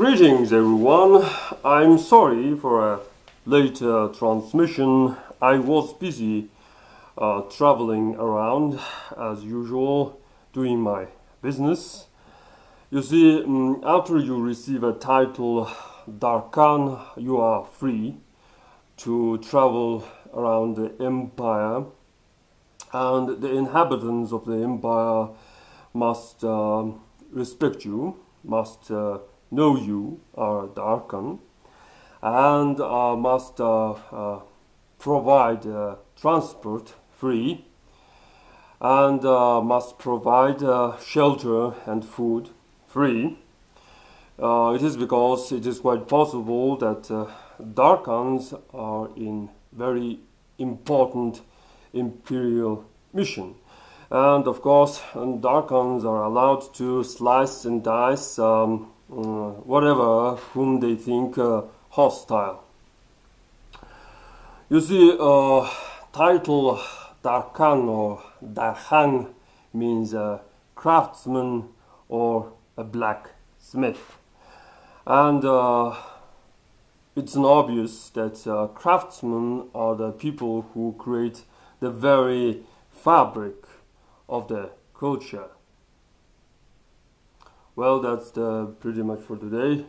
Greetings everyone, I'm sorry for a late transmission. I was busy traveling around as usual doing my business. You see, after you receive a title Darkan, you are free to travel around the empire, and the inhabitants of the empire must respect you, must know you are Darkan, and must provide transport free, and must provide shelter and food free. It is because it is quite possible that Darkans are in very important imperial mission. And of course, Darkans are allowed to slice and dice whatever whom they think hostile. You see, title Darkan or Darhan means craftsman or a blacksmith. And it's an obvious that craftsmen are the people who create the very fabric of the culture. Well, that's pretty much for today.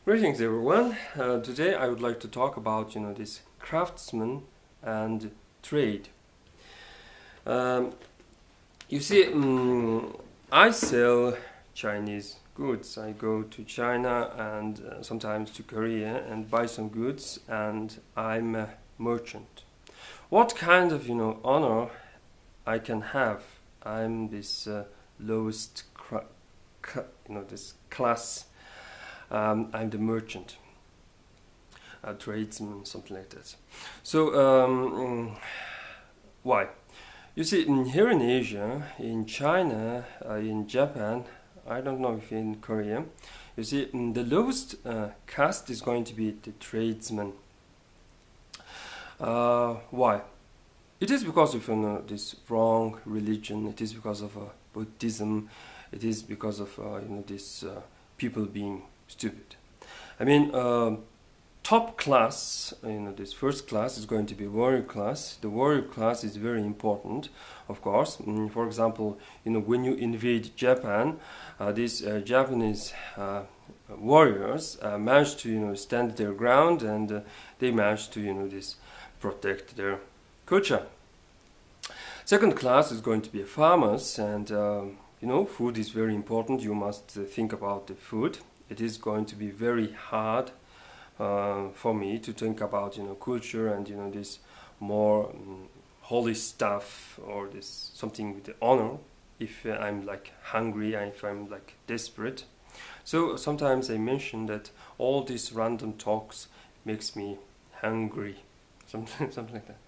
Greetings everyone. Today I would like to talk about this craftsman and trade. You see, I sell Chinese goods. I go to China and sometimes to Korea and buy some goods, and I'm a merchant. What kind of honor I can have? I'm this lowest this class. I'm the merchant, a tradesman, something like that. So why? You see, here in Asia, in China, in Japan, I don't know if in Korea, you see, the lowest caste is going to be the tradesman. Why? It is because of this wrong religion. It is because of Buddhism. It is because of this people being stupid. I mean, top class, this first class is going to be warrior class. The warrior class is very important, of course. For example, when you invade Japan, these Japanese warriors managed to stand their ground, and they managed to this protect their culture. Second class is going to be farmers, and food is very important. You must think about the food. It is going to be very hard for me to think about culture and this more holy stuff, or this something with the honor if I'm like hungry and if I'm like desperate. So sometimes I mention that all these random talks makes me hungry, something like that.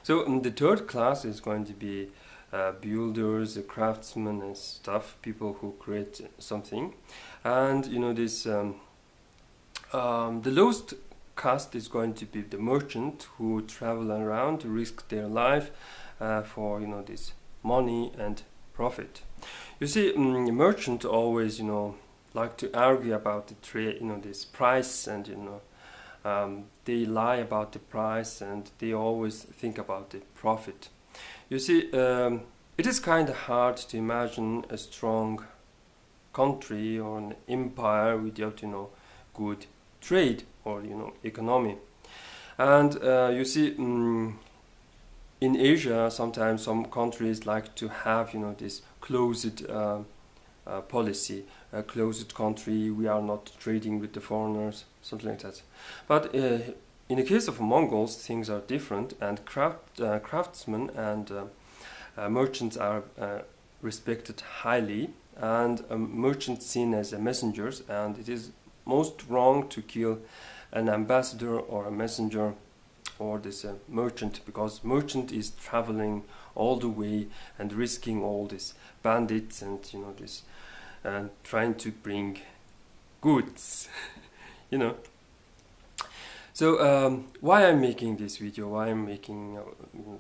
So the third class is going to be builders, craftsmen and stuff, people who create something. And this the lowest caste is going to be the merchant, who travel around to risk their life for this money and profit. You see, merchant always like to argue about the trade, this price, and they lie about the price, and they always think about the profit. You see, it is kind of hard to imagine a strong country or an empire without good trade or economy. And you see, in Asia, sometimes some countries like to have this closed policy, a closed country. We are not trading with the foreigners, something like that. But in the case of Mongols, things are different, and craftsmen and merchants are respected highly, and merchants seen as messengers, and it is most wrong to kill an ambassador or a messenger or this merchant, because merchant is traveling all the way and risking all these bandits and this and trying to bring goods. So why I'm making this video, why I'm making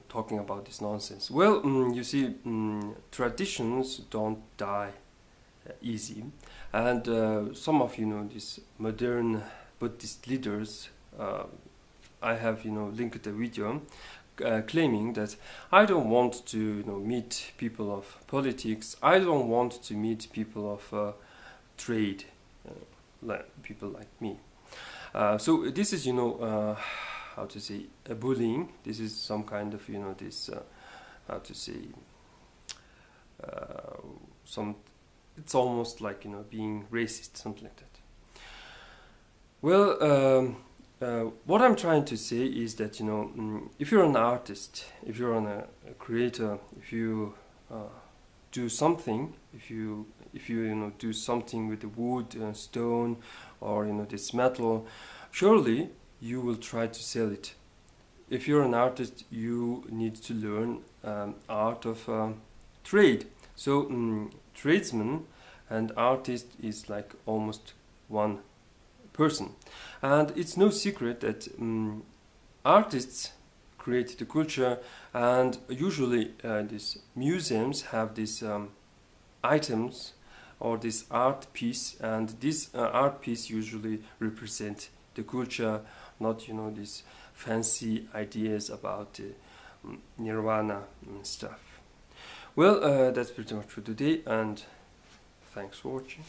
talking about this nonsense? Well, you see, traditions don't die easy. And some of these modern Buddhist leaders, I have linked a video claiming that I don't want to meet people of politics. I don't want to meet people of trade, people like me. So this is how to say bullying. This is some kind of this how to say some. It's almost like being racist, something like that. Well, what I'm trying to say is that if you're an artist, if you're a creator, if you do something, if you do something with the wood, stone, or this metal, surely you will try to sell it. If you're an artist, you need to learn art of trade. So tradesman and artist is like almost one person, and it's no secret that artists create the culture, and usually these museums have these items or this art piece, and this art piece usually represent the culture, not these fancy ideas about nirvana and stuff. Well, that's pretty much for today, and thanks for watching.